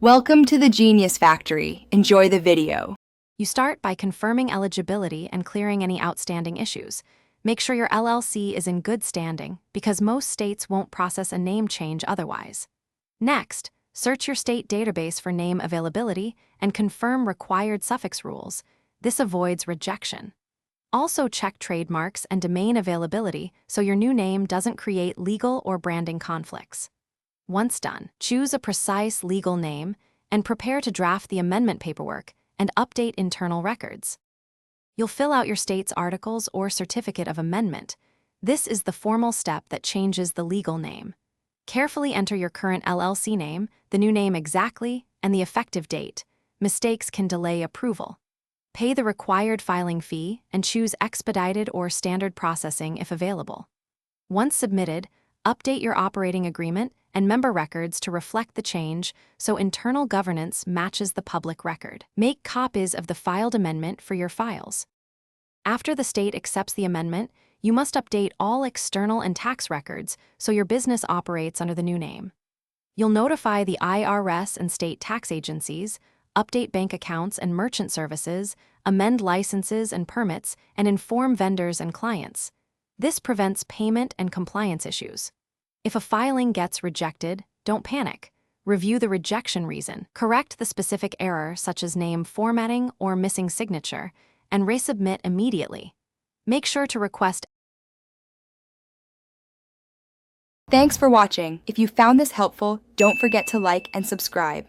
Welcome to the Genius Factory. Enjoy the video. You start by confirming eligibility and clearing any outstanding issues. Make sure your LLC is in good standing because most states won't process a name change otherwise. Next, search your state database for name availability and confirm required suffix rules. This avoids rejection. Also check trademarks and domain availability so your new name doesn't create legal or branding conflicts. Once done, choose a precise legal name and prepare to draft the amendment paperwork and update internal records. You'll fill out your state's articles or certificate of amendment. This is the formal step that changes the legal name. Carefully enter your current LLC name, the new name exactly, and the effective date. Mistakes can delay approval. Pay the required filing fee and choose expedited or standard processing if available. Once submitted, update your operating agreement and member records to reflect the change so internal governance matches the public record. Make copies of the filed amendment for your files. After the state accepts the amendment, you must update all external and tax records so your business operates under the new name. You'll notify the IRS and state tax agencies, update bank accounts and merchant services, amend licenses and permits, and inform vendors and clients. This prevents payment and compliance issues. If a filing gets rejected, don't panic. Review the rejection reason, correct the specific error such as name formatting or missing signature, and resubmit immediately. Make sure to request. Thanks for watching. If you found this helpful, don't forget to like and subscribe.